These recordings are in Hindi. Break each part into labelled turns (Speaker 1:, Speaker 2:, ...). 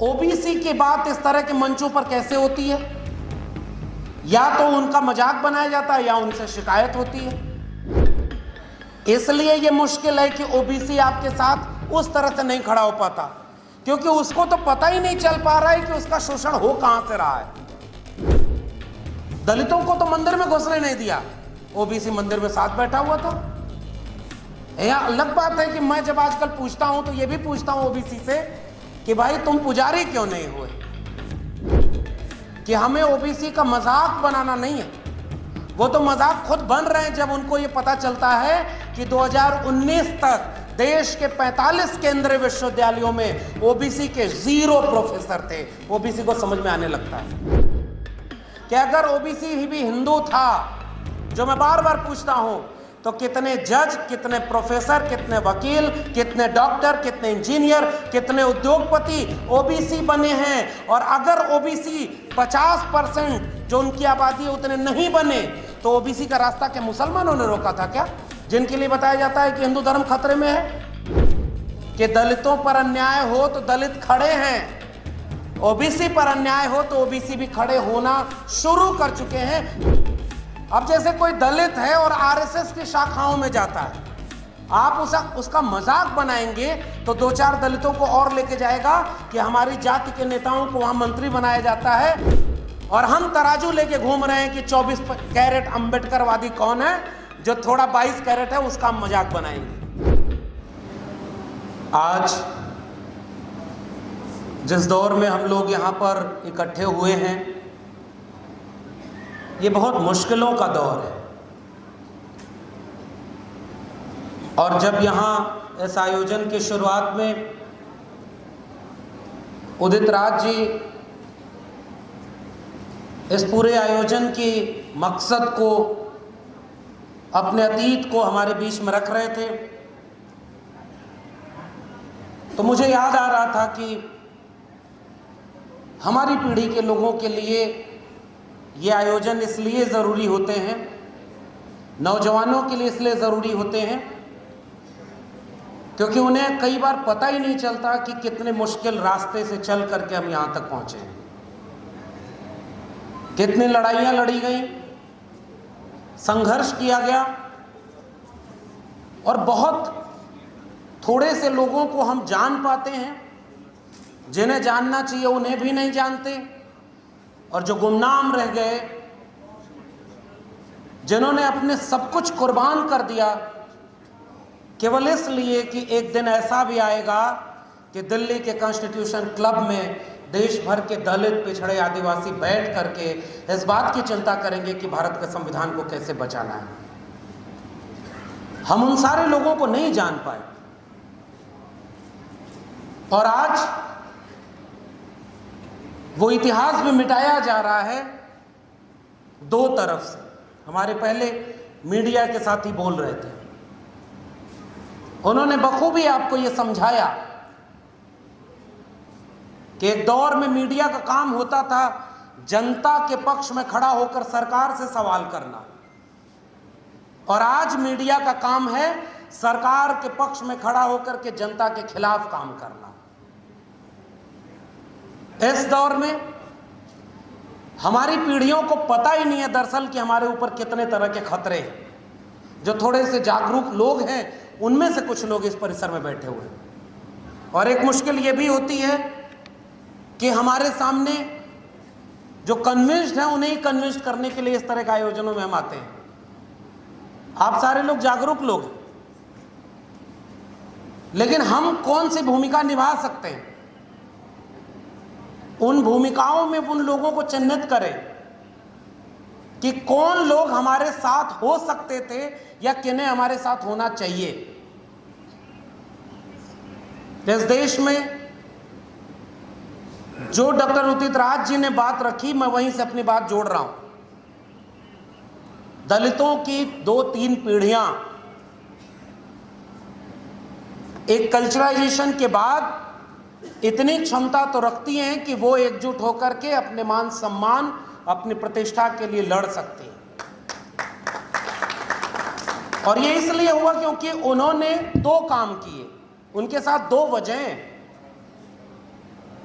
Speaker 1: ओबीसी की बात इस तरह के मंचों पर कैसे होती है? या तो उनका मजाक बनाया जाता है या उनसे शिकायत होती है। इसलिए यह मुश्किल है कि ओबीसी आपके साथ उस तरह से नहीं खड़ा हो पाता, क्योंकि उसको तो पता ही नहीं चल पा रहा है कि उसका शोषण हो कहां से रहा है। दलितों को तो मंदिर में घुसने नहीं दिया, ओबीसी मंदिर में साथ बैठा हुआ था। यह अलग बात है कि मैं जब आजकल पूछता हूं तो यह भी पूछता हूं ओबीसी से कि भाई तुम पुजारी क्यों नहीं हुए? कि हमें ओबीसी का मजाक बनाना नहीं है, वो तो मजाक खुद बन रहे हैं जब उनको ये पता चलता है कि 2019 तक देश के 45 केंद्रीय विश्वविद्यालयों में ओबीसी के 0 प्रोफेसर थे। ओबीसी को समझ में आने लगता है कि अगर ओबीसी ही भी हिंदू था, जो मैं बार बार पूछता हूं, तो कितने जज, कितने प्रोफेसर, कितने वकील, कितने डॉक्टर, कितने इंजीनियर, कितने उद्योगपति ओबीसी बने हैं। और अगर ओबीसी 50% जो उनकी आबादी है उतने नहीं बने तो ओबीसी का रास्ता क्या मुसलमानों ने रोका था क्या? जिनके लिए बताया जाता है कि हिंदू धर्म खतरे में है, कि दलितों पर अन्याय हो तो दलित खड़े हैं, ओबीसी पर अन्याय हो तो ओबीसी भी खड़े होना शुरू कर चुके हैं। अब जैसे कोई दलित है और आरएसएस की शाखाओं में जाता है, आप उसका मजाक बनाएंगे तो 2-4 दलितों को और लेके जाएगा कि हमारी जाति के नेताओं को वहां मंत्री बनाया जाता है, और हम तराजू लेके घूम रहे हैं कि 24 कैरेट अंबेडकरवादी कौन है, जो थोड़ा 22 कैरेट है उसका मजाक बनाएंगे। आज जिस दौर में हम लोग यहां पर इकट्ठे हुए हैं, ये बहुत मुश्किलों का दौर है। और जब यहाँ इस आयोजन की शुरुआत में उदित राज जी इस पूरे आयोजन के मकसद को, अपने अतीत को हमारे बीच में रख रहे थे, तो मुझे याद आ रहा था कि हमारी पीढ़ी के लोगों के लिए ये आयोजन इसलिए ज़रूरी होते हैं, नौजवानों के लिए इसलिए ज़रूरी होते हैं, क्योंकि उन्हें कई बार पता ही नहीं चलता कि कितने मुश्किल रास्ते से चल करके हम यहाँ तक पहुँचे हैं। कितनी लड़ाइयाँ लड़ी गई, संघर्ष किया गया, और बहुत थोड़े से लोगों को हम जान पाते हैं, जिन्हें जानना चाहिए उन्हें भी नहीं जानते, और जो गुमनाम रह गए, जिन्होंने अपने सब कुछ कुर्बान कर दिया केवल इसलिए कि एक दिन ऐसा भी आएगा कि दिल्ली के कॉन्स्टिट्यूशन क्लब में देश भर के दलित, पिछड़े, आदिवासी बैठ करके इस बात की चिंता करेंगे कि भारत के संविधान को कैसे बचाना है। हम उन सारे लोगों को नहीं जान पाए, और आज वो इतिहास भी मिटाया जा रहा है दो तरफ से। हमारे पहले मीडिया के साथी बोल रहे थे, उन्होंने बखूबी आपको ये समझाया कि एक दौर में मीडिया का काम होता था जनता के पक्ष में खड़ा होकर सरकार से सवाल करना, और आज मीडिया का काम है सरकार के पक्ष में खड़ा होकर के जनता के खिलाफ काम करना। इस दौर में हमारी पीढ़ियों को पता ही नहीं है दरअसल कि हमारे ऊपर कितने तरह के खतरे हैं। जो थोड़े से जागरूक लोग हैं उनमें से कुछ लोग इस परिसर में बैठे हुए हैं। और एक मुश्किल ये भी होती है कि हमारे सामने जो कन्विंस्ड हैं उन्हें कन्विंस्ड करने के लिए इस तरह के आयोजनों में हम आते हैं। आप सारे लोग जागरूक लोग हैं, लेकिन हम कौन सी भूमिका निभा सकते हैं? उन भूमिकाओं में उन लोगों को चिन्हित करें कि कौन लोग हमारे साथ हो सकते थे या किन्हें हमारे साथ होना चाहिए। इस देश में जो डॉक्टर उदित राज जी ने बात रखी, मैं वहीं से अपनी बात जोड़ रहा हूं। दलितों की 2-3 पीढ़ियां एक कल्चराइजेशन के बाद इतनी क्षमता तो रखती हैं कि वो एकजुट होकर के अपने मान सम्मान, अपनी प्रतिष्ठा के लिए लड़ सकती हैं। और ये इसलिए हुआ क्योंकि उन्होंने 2 काम किए, उनके साथ 2 वजहें।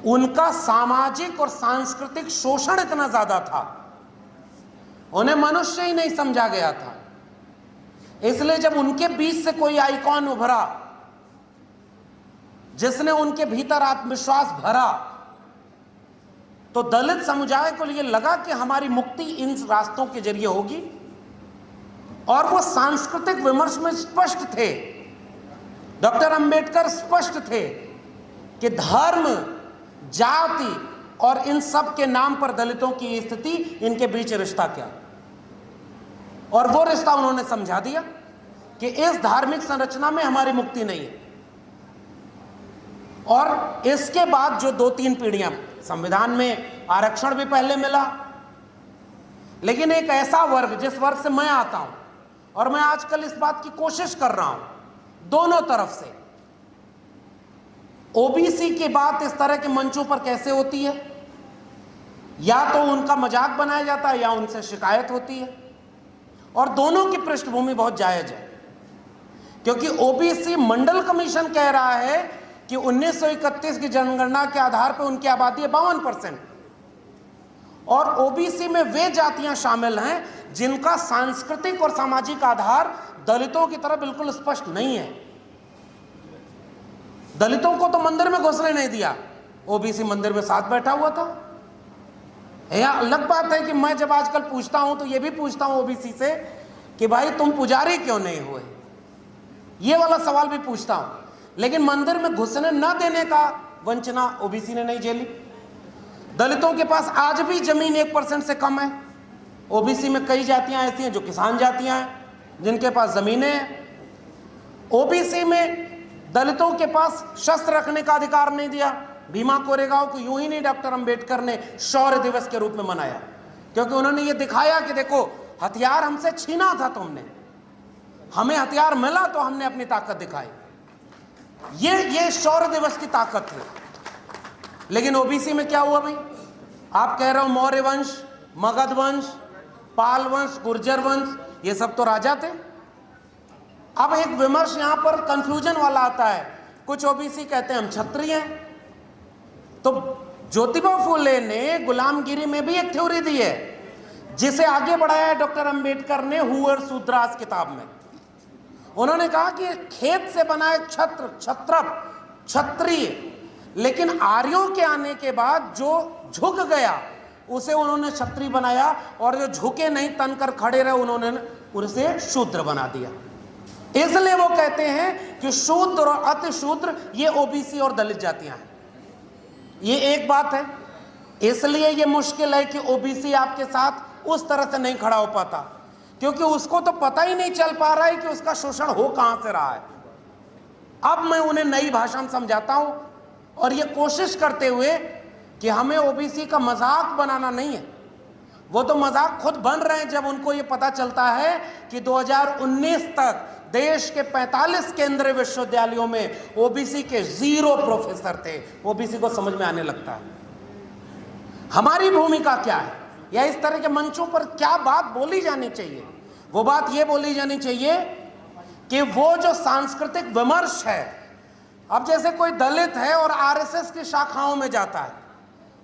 Speaker 1: उनका सामाजिक और सांस्कृतिक शोषण इतना ज्यादा था, उन्हें मनुष्य ही नहीं समझा गया था। इसलिए जब उनके बीच से कोई आइकॉन उभरा जिसने उनके भीतर आत्मविश्वास भरा, तो दलित समुदाय को ये लगा कि हमारी मुक्ति इन रास्तों के जरिए होगी। और वो सांस्कृतिक विमर्श में स्पष्ट थे, डॉक्टर अंबेडकर स्पष्ट थे कि धर्म, जाति और इन सब के नाम पर दलितों की स्थिति, इनके बीच रिश्ता क्या। और वो रिश्ता उन्होंने समझा दिया कि इस धार्मिक संरचना में हमारी मुक्ति नहीं है। और इसके बाद जो 2-3 पीढ़ियां, संविधान में आरक्षण भी पहले मिला, लेकिन एक ऐसा वर्ग, जिस वर्ग से मैं आता हूं, और मैं आजकल इस बात की कोशिश कर रहा हूं दोनों तरफ से, ओबीसी की बात इस तरह के मंचों पर कैसे होती है, या तो उनका मजाक बनाया जाता है या उनसे शिकायत होती है। और दोनों की पृष्ठभूमि बहुत जायज है, क्योंकि ओबीसी मंडल कमीशन कह रहा है कि 1931 की जनगणना के आधार पर उनकी आबादी है 52%, और ओबीसी में वे जातियां शामिल हैं जिनका सांस्कृतिक और सामाजिक आधार दलितों की तरह बिल्कुल स्पष्ट नहीं है। दलितों को तो मंदिर में घुसने नहीं दिया, ओबीसी मंदिर में साथ बैठा हुआ था। यह अलग बात है कि मैं जब आजकल पूछता हूं तो यह भी पूछता हूं ओबीसी से कि भाई तुम पुजारी क्यों नहीं हुए, यह वाला सवाल भी पूछता हूं। लेकिन मंदिर में घुसने न देने का वंचना ओबीसी ने नहीं झेली। दलितों के पास आज भी जमीन 1% से कम है। ओबीसी में कई जातियां ऐसी हैं जो किसान जातियां हैं, जिनके पास जमीनें हैं। ओबीसी में दलितों के पास शस्त्र रखने का अधिकार नहीं दिया। भीमा कोरेगांव को यूं ही नहीं डॉक्टर अंबेडकर ने शौर्य दिवस के रूप में मनाया, क्योंकि उन्होंने ये दिखाया कि देखो हथियार हमसे छीना था तुमने, हमें हथियार मिला तो हमने अपनी ताकत दिखाई। ये शौर्य दिवस की ताकत थी। लेकिन ओबीसी में क्या हुआ भाई? आप कह रहे हो मौर्य वंश, मगध वंश, पाल वंश, गुर्जर वंश, ये सब तो राजा थे। अब एक विमर्श यहां पर कंफ्यूजन वाला आता है। कुछ ओबीसी कहते हैं हम क्षत्रिय हैं, तो ज्योतिबा फुले ने गुलामगिरी में भी एक थ्योरी दी है, जिसे आगे बढ़ाया है डॉक्टर अंबेडकर ने हुअर सूद्रास किताब में। उन्होंने कहा कि खेत से बना एक छत्र, क्षत्रप, क्षत्रिय, लेकिन आर्यों के आने के बाद जो झुक गया उसे उन्होंने क्षत्रिय बनाया, और जो झुके नहीं तन कर खड़े रहे उन्होंने उसे शूद्र बना दिया। इसलिए वो कहते हैं कि शूद्र और अति शूद्र ये ओबीसी और दलित जातियां हैं। ये एक बात है। इसलिए ये मुश्किल है कि ओबीसी आपके साथ उस तरह से नहीं खड़ा हो पाता, क्योंकि उसको तो पता ही नहीं चल पा रहा है कि उसका शोषण हो कहां से रहा है। अब मैं उन्हें नई भाषा में समझाता हूं, और ये कोशिश करते हुए कि हमें ओबीसी का मजाक बनाना नहीं है। वो तो मजाक खुद बन रहे हैं जब उनको ये पता चलता है कि 2019 तक देश के 45 केंद्रीय विश्वविद्यालयों में ओबीसी के 0 प्रोफेसर थे। ओबीसी को समझ में आने लगता है हमारी भूमिका क्या है, या इस तरह के मंचों पर क्या बात बोली जानी चाहिए। वो बात ये बोली जानी चाहिए कि वो जो सांस्कृतिक विमर्श है, अब जैसे कोई दलित है और आरएसएस की शाखाओं में जाता है,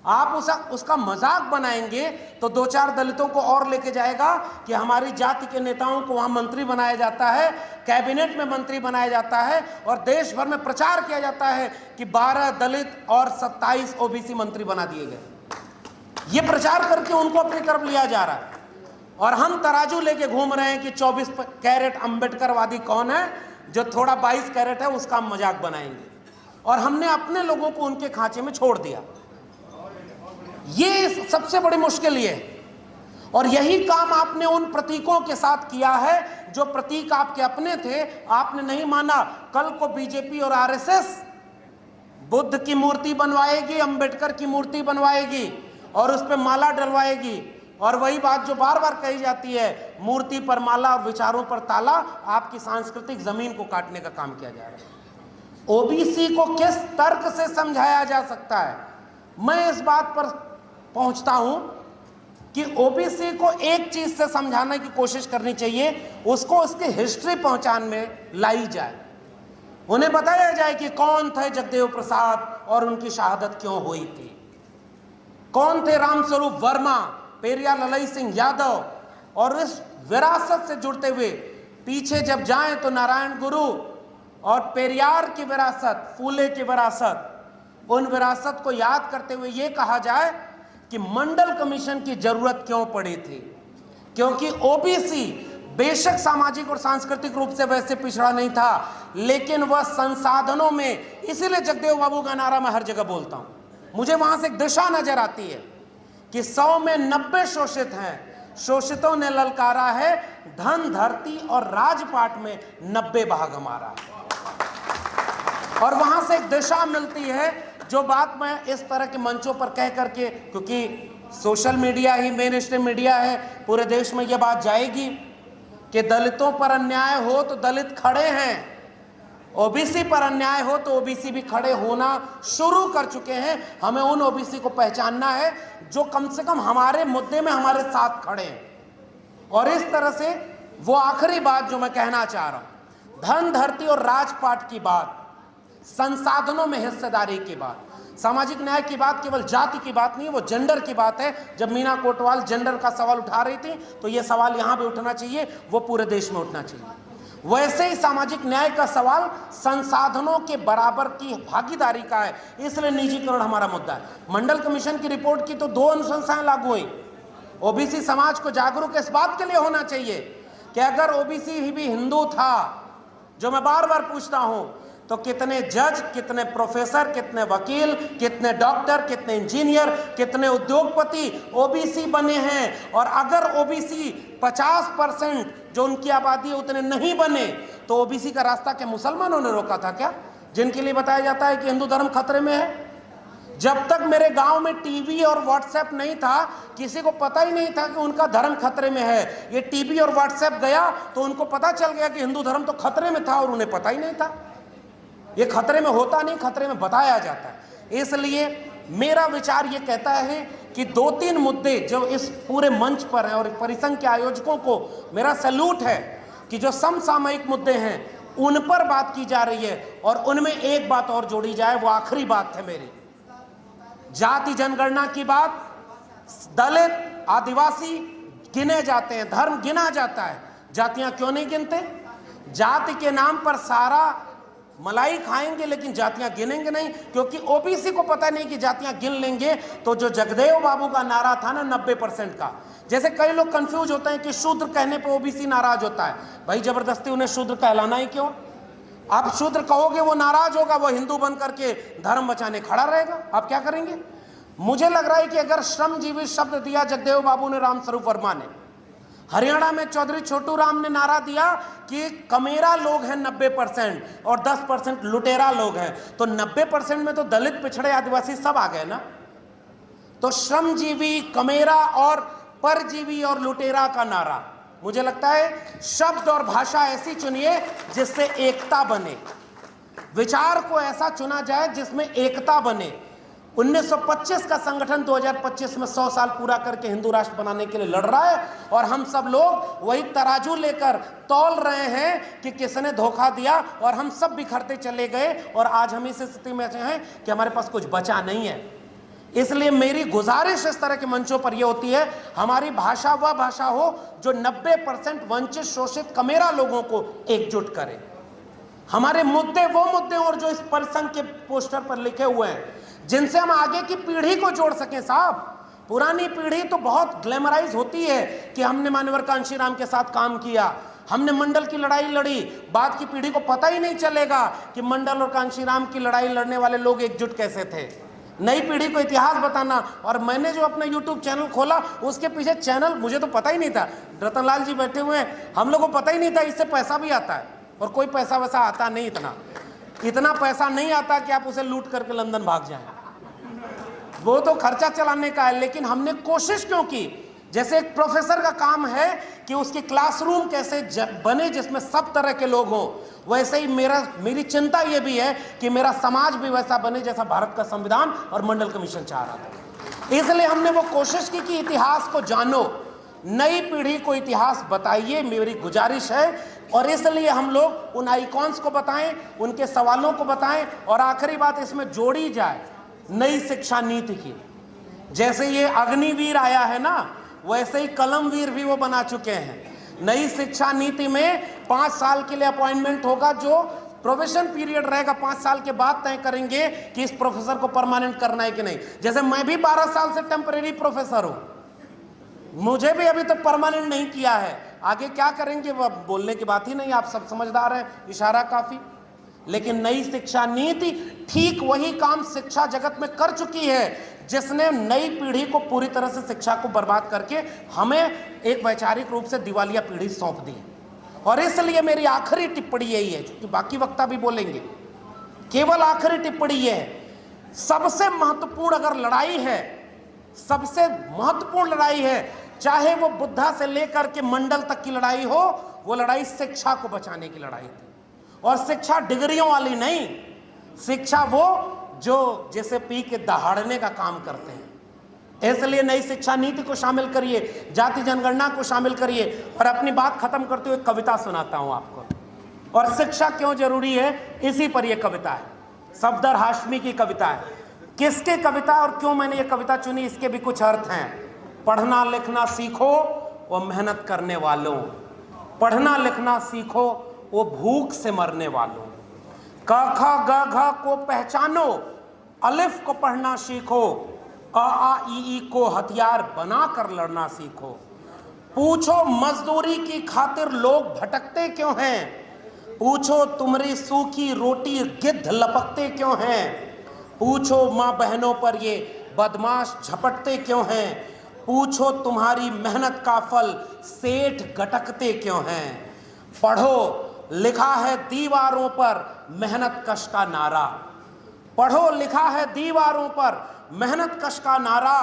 Speaker 1: आप उसका मजाक बनाएंगे तो 2-4 दलितों को और लेके जाएगा कि हमारी जाति के नेताओं को वहां मंत्री बनाया जाता है, कैबिनेट में मंत्री बनाया जाता है, और देश भर में प्रचार किया जाता है कि 12 दलित और 27 ओबीसी मंत्री बना दिए गए। ये प्रचार करके उनको अपनी तरफ लिया जा रहा है, और हम तराजू लेके घूम रहे हैं कि 24 कैरेट अंबेडकरवादी कौन है, जो थोड़ा 22 कैरेट है उसका हम मजाक बनाएंगे, और हमने अपने लोगों को उनके खांचे में छोड़ दिया। ये सबसे बड़ी मुश्किल ये है, और यही काम आपने उन प्रतीकों के साथ किया है जो प्रतीक आपके अपने थे, आपने नहीं माना। कल को बीजेपी और आरएसएस बुद्ध की मूर्ति बनवाएगी, अंबेडकर की मूर्ति बनवाएगी और उस पर माला डलवाएगी, और वही बात जो बार बार कही जाती है, मूर्ति पर माला और विचारों पर ताला, आपकी सांस्कृतिक जमीन को काटने का काम किया जा रहा है। ओबीसी को किस तर्क से समझाया जा सकता है? मैं इस बात पर पहुंचता हूं कि ओबीसी को एक चीज से समझाने की कोशिश करनी चाहिए, उसको उसकी हिस्ट्री पहचान में लाई जाए। उन्हें बताया जाए कि कौन थे जगदेव प्रसाद, और उनकी शहादत क्यों हुई थी। कौन थे रामस्वरूप वर्मा, पेरियार ललई सिंह यादव, और इस विरासत से जुड़ते हुए पीछे जब जाएं तो नारायण गुरु और पेरियार की विरासत, फूले की विरासत, उन विरासत को याद करते हुए यह कहा जाए कि मंडल कमीशन की जरूरत क्यों पड़ी थी। क्योंकि ओबीसी बेशक सामाजिक और सांस्कृतिक रूप से वैसे पिछड़ा नहीं था, लेकिन वह संसाधनों में, इसीलिए जगदेव बाबू का नारा मैं हर जगह बोलता हूं, मुझे वहां से एक दिशा नजर आती है कि 100 में 90 शोषित हैं। शोषितों ने ललकारा है, धन धरती और राजपाट में 90 भाग हमारा है। और वहां से एक दिशा मिलती है, जो बात मैं इस तरह के मंचों पर कह करके, क्योंकि सोशल मीडिया ही मेन स्ट्रीम मीडिया है, पूरे देश में यह बात जाएगी कि दलितों पर अन्याय हो तो दलित खड़े हैं, ओबीसी पर अन्याय हो तो ओबीसी भी खड़े होना शुरू कर चुके हैं। हमें उन ओबीसी को पहचानना है जो कम से कम हमारे मुद्दे में हमारे साथ खड़े हैं। और इस तरह से वो आखिरी बात जो मैं कहना चाह रहा हूं, धन धरती और राजपाट की बात, संसाधनों में हिस्सेदारी की बात, सामाजिक न्याय की बात केवल जाति की बात नहीं, वो जेंडर की बात है। जब मीना कोटवाल जेंडर का सवाल उठा रही थी तो ये सवाल यहां भी उठना चाहिए, वो पूरे देश में उठना चाहिए। वैसे ही सामाजिक न्याय का सवाल संसाधनों के बराबर की भागीदारी का है, इसलिए निजीकरण हमारा मुद्दा है। मंडल कमीशन की रिपोर्ट की तो 2 अनुशंसाएं लागू हुई। ओबीसी समाज को जागरूक इस बात के लिए होना चाहिए कि अगर ओबीसी ही भी हिंदू था, जो मैं बार बार पूछता हूं, तो कितने जज, कितने प्रोफेसर, कितने वकील, कितने डॉक्टर, कितने इंजीनियर, कितने उद्योगपति ओबीसी बने हैं। और अगर ओबीसी 50% जो उनकी आबादी है उतने नहीं बने, तो ओबीसी का रास्ता क्या मुसलमानों ने रोका था क्या, जिनके लिए बताया जाता है कि हिंदू धर्म खतरे में है? जब तक मेरे गांव में टीवी और व्हाट्सएप नहीं था, किसी को पता ही नहीं था कि उनका धर्म खतरे में है। ये टीवी और व्हाट्सएप गया तो उनको पता चल गया कि हिंदू धर्म तो खतरे में था, और उन्हें पता ही नहीं था। ये खतरे में होता नहीं, खतरे में बताया जाता है। इसलिए मेरा विचार ये कहता है कि 2-3 मुद्दे जो इस पूरे मंच पर हैं, और परिसंघ के आयोजकों को मेरा सैल्यूट है कि जो समसामयिक मुद्दे हैं उन पर बात की जा रही है, और उनमें एक बात और जोड़ी जाए, वो आखिरी बात है मेरी। जाति जनगणना की बात, दलित आदिवासी गिने जाते हैं, धर्म गिना जाता है, जातियां क्यों नहीं गिनते? जाति के नाम पर सारा मलाई खाएंगे लेकिन जातियां गिनेंगे नहीं, क्योंकि ओबीसी को पता नहीं कि जातियां गिन लेंगे तो जो जगदेव बाबू का नारा था ना 90% का, जैसे कई लोग कंफ्यूज होते हैं कि शूद्र कहने पे ओबीसी नाराज होता है। भाई जबरदस्ती उन्हें शूद्र कहलाना ही क्यों? आप शूद्र कहोगे वो नाराज होगा, वो हिंदू बन करके धर्म बचाने खड़ा रहेगा, आप क्या करेंगे? मुझे लग रहा है कि अगर श्रमजीवी शब्द दिया जगदेव बाबू ने, रामस्वरूप वर्मा ने, हरियाणा में चौधरी छोटू राम ने नारा दिया कि कमेरा लोग हैं 90% और 10% लुटेरा लोग हैं, तो 90% में तो दलित, पिछड़े, आदिवासी सब आ गए ना। तो श्रमजीवी, कमेरा और परजीवी और लुटेरा का नारा, मुझे लगता है शब्द और भाषा ऐसी चुनिए जिससे एकता बने, विचार को ऐसा चुना जाए जिसमें एकता बने। 1925 का संगठन 2025 में 100 साल पूरा करके हिंदू राष्ट्र बनाने के लिए लड़ रहा है, और हम सब लोग वही तराजू लेकर तौल रहे हैं कि किसने धोखा दिया, और हम सब बिखरते चले गए, और आज हम इस स्थिति में हैं कि हमारे पास कुछ बचा नहीं है। इसलिए मेरी गुजारिश इस तरह के मंचों पर यह होती है, हमारी भाषा वह भाषा हो जो 90% वंचित, शोषित, कमेरा लोगों को एकजुट करे। हमारे मुद्दे वो मुद्दे और जो इस परिसंघ के पोस्टर पर लिखे हुए हैं, जिनसे हम आगे की पीढ़ी को जोड़ सकें। साहब, पुरानी पीढ़ी तो बहुत ग्लैमराइज होती है कि हमने मान्यवर कांशीराम के साथ काम किया, हमने मंडल की लड़ाई लड़ी। बाद की पीढ़ी को पता ही नहीं चलेगा कि मंडल और कांशीराम की लड़ाई लड़ने वाले लोग एकजुट कैसे थे। नई पीढ़ी को इतिहास बताना, और मैंने जो अपना YouTube चैनल खोला उसके पीछे चैनल, मुझे तो पता ही नहीं था, रतनलाल जी बैठे हुए हैं, हम लोगों को पता ही नहीं था इससे पैसा भी आता है, और कोई पैसा वैसा आता नहीं, इतना पैसा नहीं आता कि आप उसे लूट करके लंदन भाग जाएं, वो तो खर्चा चलाने का है। लेकिन हमने कोशिश क्यों की? जैसे एक प्रोफेसर का काम है कि उसके क्लासरूम कैसे बने जिसमें सब तरह के लोग हों, वैसे ही मेरी चिंता ये भी है कि मेरा समाज भी वैसा बने जैसा भारत का संविधान और मंडल कमीशन चाह रहा था। इसलिए हमने वो कोशिश की कि इतिहास को जानो, नई पीढ़ी को इतिहास बताइए, मेरी गुजारिश है। और इसलिए हम लोग उन आइकॉन्स को बताएं, उनके सवालों को बताएं। और आखिरी बात इसमें जोड़ी जाए नई शिक्षा नीति की। जैसे ये अग्निवीर आया है ना, वैसे ही कलमवीर भी वो बना चुके हैं। नई शिक्षा नीति में 5 साल के लिए अपॉइंटमेंट होगा, जो प्रोबेशन पीरियड रहेगा 5 साल के बाद तय करेंगे कि इस प्रोफेसर को परमानेंट करना है कि नहीं। जैसे मैं भी 12 साल से टेम्परेरी प्रोफेसर हूं, मुझे भी अभी तक परमानेंट नहीं किया है। आगे क्या करेंगे वो बोलने की बात ही नहीं, आप सब समझदार हैं, इशारा काफी। लेकिन नई शिक्षा नीति ठीक वही काम शिक्षा जगत में कर चुकी है, जिसने नई पीढ़ी को पूरी तरह से शिक्षा को बर्बाद करके हमें एक वैचारिक रूप से दिवालिया पीढ़ी सौंप दी है। और इसलिए मेरी आखिरी टिप्पणी यही है, क्योंकि बाकी वक्ता भी बोलेंगे, केवल आखिरी टिप्पणी यह है, सबसे महत्वपूर्ण अगर लड़ाई है, सबसे महत्वपूर्ण लड़ाई है, चाहे वो बुद्धा से लेकर के मंडल तक की लड़ाई हो, वो लड़ाई शिक्षा को बचाने की लड़ाई थी। और शिक्षा डिग्रियों वाली नहीं, शिक्षा वो जो जैसे पी के दहाड़ने का काम करते हैं। इसलिए नई शिक्षा नीति को शामिल करिए, जाति जनगणना को शामिल करिए। और अपनी बात खत्म करते हुए कविता सुनाता हूं आपको। और शिक्षा क्यों जरूरी है, इसी पर यह कविता है। सफदर हाशमी की कविता है। किसकी कविता और क्यों मैंने ये कविता चुनी, इसके भी कुछ अर्थ हैं। पढ़ना लिखना सीखो वो मेहनत करने वालों, पढ़ना लिखना सीखो वो भूख से मरने वालों। क ख ग घ को पहचानो, अलिफ को पढ़ना सीखो, अ आ ई को हथियार बना कर लड़ना सीखो। पूछो मजदूरी की खातिर लोग भटकते क्यों हैं, पूछो तुम्हारी सूखी रोटी गिद्ध लपकते क्यों हैं। पूछो माँ बहनों पर ये बदमाश झपटते क्यों हैं, पूछो तुम्हारी मेहनत का फल सेठ गटकते क्यों हैं। पढ़ो लिखा है दीवारों पर मेहनत कश का नारा, पढ़ो लिखा है दीवारों पर मेहनत कश का नारा।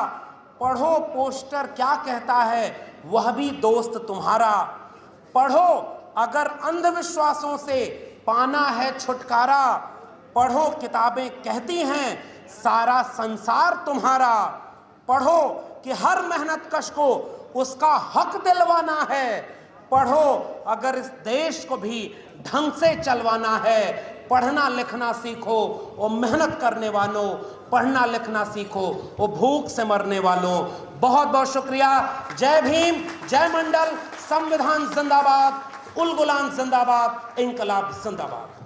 Speaker 1: पढ़ो पोस्टर क्या कहता है वह भी दोस्त तुम्हारा। पढ़ो अगर अंधविश्वासों से पाना है छुटकारा, पढ़ो किताबें कहती हैं सारा संसार तुम्हारा। पढ़ो कि हर मेहनत कश को उसका हक दिलवाना है, पढ़ो अगर इस देश को भी ढंग से चलवाना है। पढ़ना लिखना सीखो वो मेहनत करने वालों, पढ़ना लिखना सीखो वो भूख से मरने वालों। बहुत बहुत शुक्रिया। जय भीम, जय मंडल, संविधान जिंदाबाद, उल गुलाम जिंदाबाद, इंकलाब जिंदाबाद।